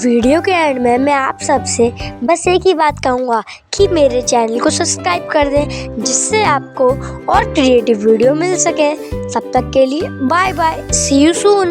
Video के and में मैं आप सबसे बस एक ही बात कहूँगा कि मेरे चैनल को सब्सक्राइब कर दें, जिससे आपको और क्रिएटिव वीडियो मिल सके। तब तक के लिए bye bye, see you soon.